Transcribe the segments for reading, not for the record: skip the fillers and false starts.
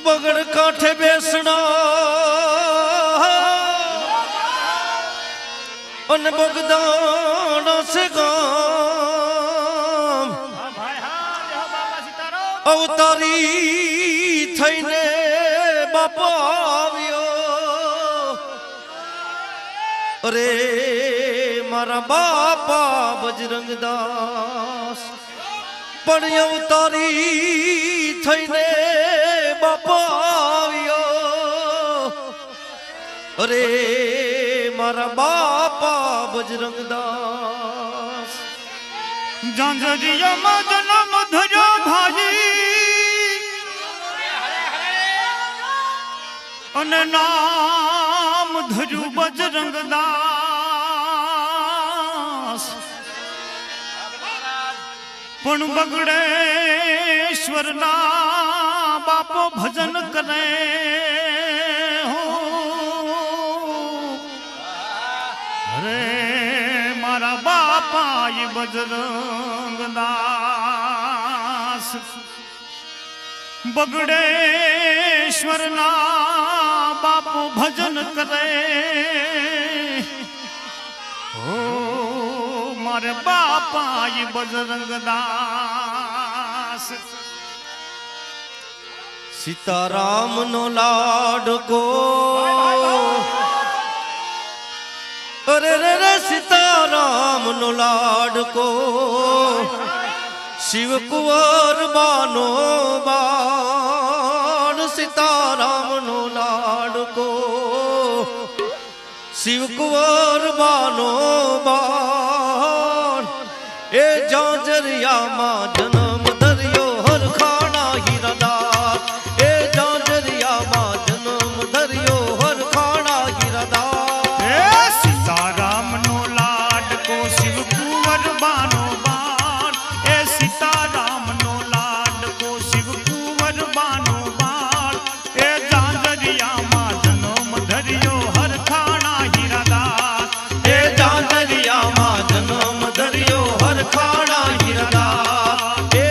बगड़ काठे बेसना अन बगदाना से गाम अवतारी थईने बापा आव्यो अरे मारा बापा बजरंगदास पण अवतारी थईने बापा आव्यो अरे मारा बापा बजरंगदास जांजरिया में जन्म धर्यो भाई अने नाम धर्यो बजरंगदास पण बगड़ेश्वर ना बापो भजन करे हो अरे मारा बापा ये बजरंगदास बगड़ेश्वर ना बापो भजन करे हो मारे बापा ये बजरंगदास सीताराम नो लाडको अरे रे रे सीताराम नो लाडको शिव कुंवर बानो बाण सीताराम नो लाडको शिव कुंवर बानो बाण ए जांजरिया मां जन्म धरियो हर खाना हीरादार ए जांजरिया मां जन्म धरियो हर खाना हीरादार सीताराम नो लाडको शिव कुंवर बानो बाण ए सीताराम नो लाडको शिव कुंवर बानो बाण ए जांजरिया मां जन्म धरियो हर खाना हीरादार ए जांजरिया मां जन्म धरियो हर खाना हीरादार ए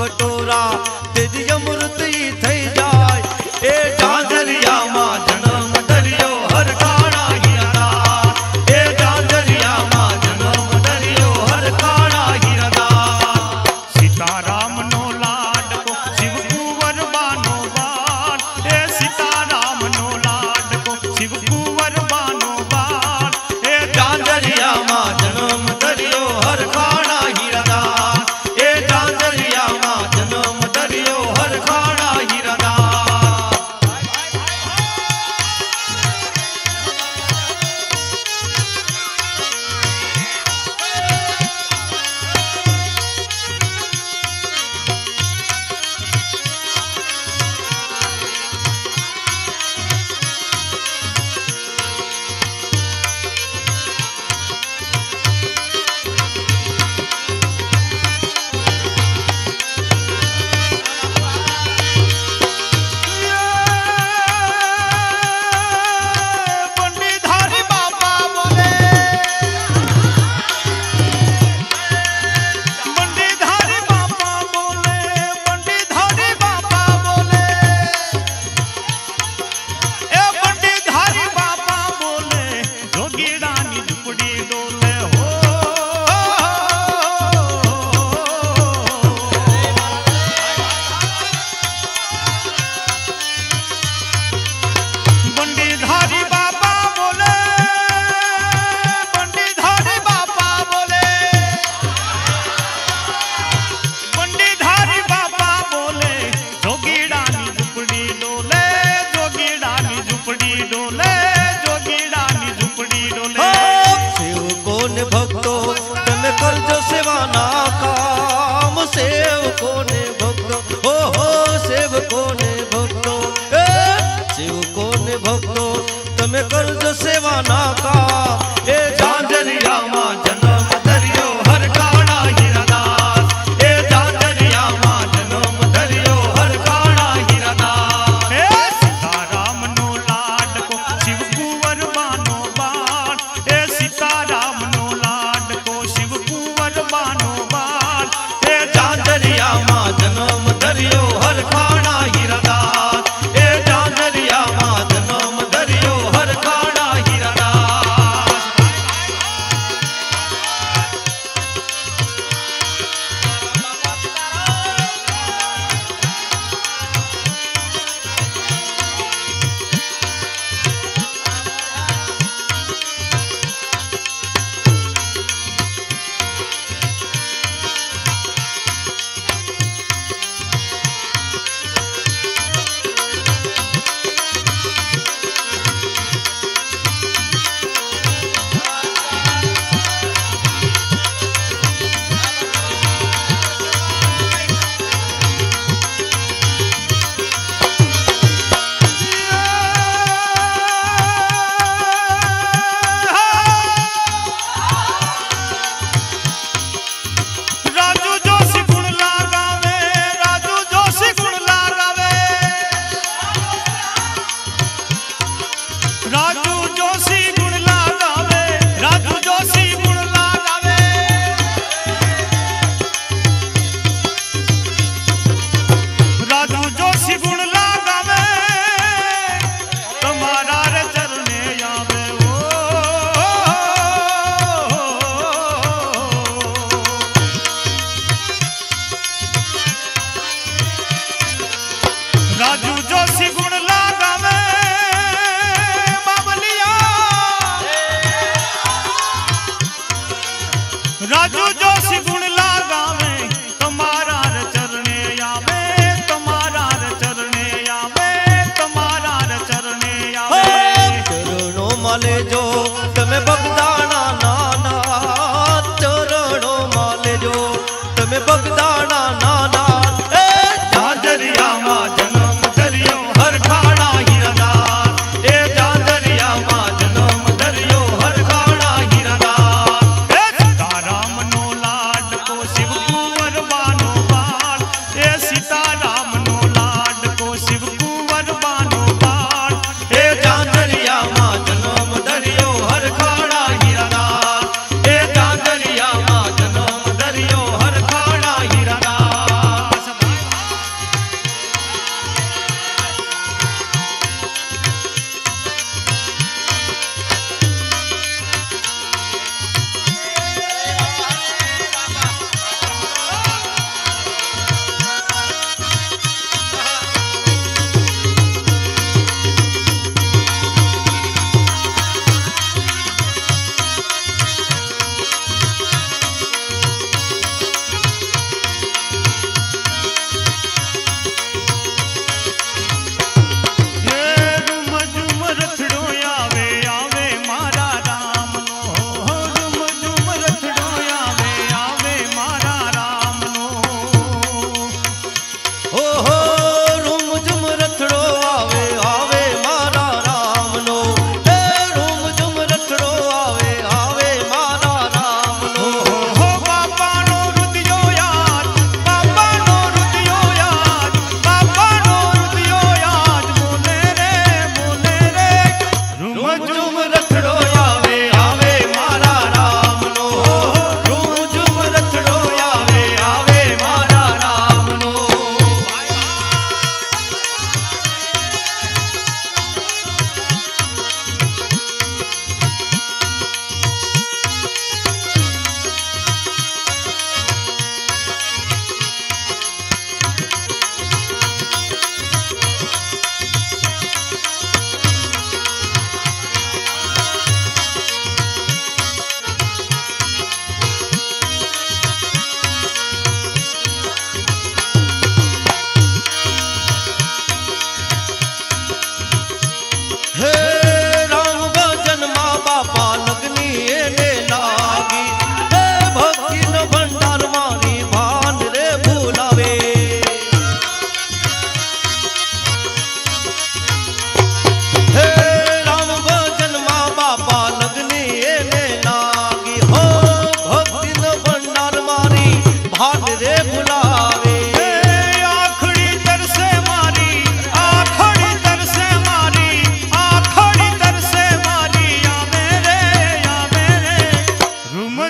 કટોરા તેજી અમૃત ઈ થઈ જાય એ ઝાંઝરિયામાં જન્મ ધર્યો હરખાણા હીરાદાર એ ઝાંઝરિયામાં જન્મ ધર્યો હરખાણા હીરાદાર સીતારામનો લાડકો શિવ કુંવર બાનો બાળ એ સીતારામનો લાડકો શિવ કુંવર બાનો બાળ એ ઝાંઝરિયામાં જન્મ ધર્યો હરખાણા હીરાદાર એ ઝાંઝરિયામાં જન્મ ધર્યો હરખાણા હીરાદાર બંડીધારી બાપા બોલે બંડીધારી બાપા બોલે બંડીધારી બાપા બોલે એ બંડીધારી બાપા બોલે જોગીડાની ઝૂંપડી ડોલે હો બંડીધારી બાપા બોલે બંડીધારી બાપા બોલે બંડીધારી બાપા બોલે જોગીડાની ઝૂંપડી ડોલે જોગીડાની ઝૂંપડી ડોલે જોગીડાની ઝૂંપડી ડોલે સેવકોને ભક્તો તમે કરજો સેવાના કામ સેવકોને ભક્તો ઓહો સેવકોને ભક્તો એ સેવકોને ભક્તો તમે કરજો સેવાના કામ એ ઝાંઝરિયામાં જન્મ ધર્યો હરખાણા હીરાદાર એ ઝાંઝરિયામાં જન્મ ધર્યો હરખાણા હીરાદાર હે સીતારામનો લાડકો શિવ કુંવર બાનો બાળ હે સીતારામનો લાડકો શિવ કુંવર બાનો બાળ હે ઝાંઝરિયામાં જન્મ ધર્યો હરખાણા હીરાદાર એ ઝાંઝરિયામાં જન્મ ધર્યો હરખાણા હીરાદાર રાજુ જોશી ગુણ લાગાવે રાજુ જોશી ગુણ લાગાવે રાજુ જોશી ગુણ લાગાવે રાજુ જોશી ગુણ લાગાવે રાજુ જોશી ગુણ લાગાવે તમારા રે ચરણે આવે ઓ રાજુ જોશી ગુણ લાગાવે બાબલિયા રાજુ જોશી ગુણ લાગાવે તમારા રે ચરણે આવે તમારા રે ચરણે આવે તમારા રે ચરણે આવે ચરણોમાં લેજો તમે બગદાણા નાના ચરણોમાં લેજો તમે બગદાણા નાના એ ઝાંઝરિયામાં જન્મ ધર્યો હરખાણા હીરાદાર એ ઝાંઝરિયામાં જન્મ ધર્યો હરખાણા હીરાદાર હે સીતારામનો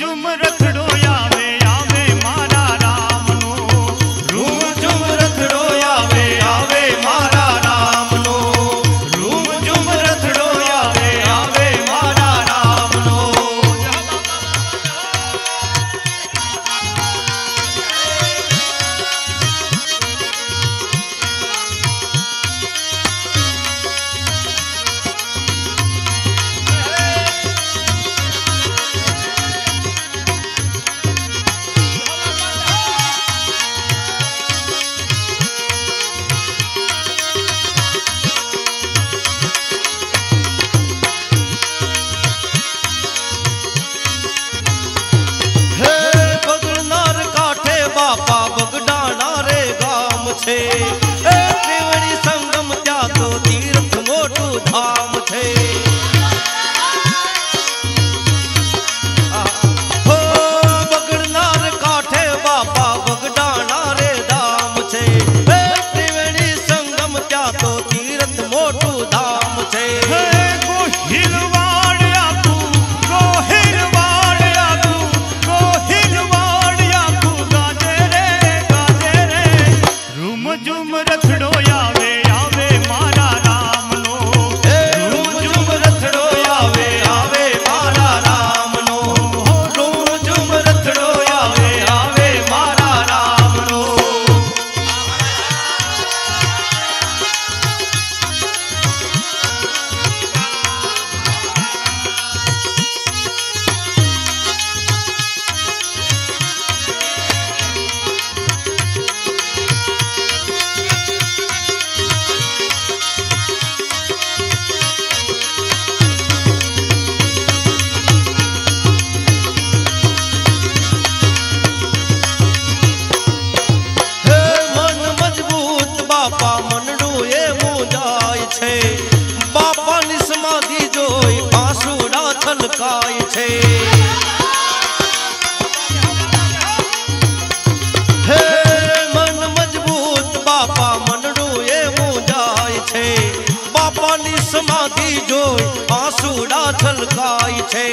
झुम रथड़ो आवे आवे मारा रामनो रूम झुम रथड़ो आवे आवे मारा रामनो रूम झुम रथड़ो आवे आवे मारा रामनो हे बगड़नार काठे बापा बगडाना रे गाम छे ए त्रिवेणी संगम त्या तो तीर्थ मोटू धाम छे हो बगड़नार काठे बापा बगडाना रे धाम छे ए त्रिवेणी संगम त्या तो तीर्थ मोटू धाम छे हे गोहिलवाड़ आकू गोहिलवाड़ आकू गोहिलवाड़ आकू गाजे रे रूम झुम रथड़ो आवे आवे मारा रामनो रूम झुम रथड़ो आवे आवे मारा रामनो रूम झुम रथड़ो आवे आवे मारा रामनो हे मन मजबूत बापा मनडू ए मुंजाय छे बापा ની સમાધિ જોઈ આંસુડા છલકાય છે હે મન મજબૂત બાપા मनडू એ મુંજાય છે બાપા ની સમાધિ જોઈ આંસુડા છલકાય છે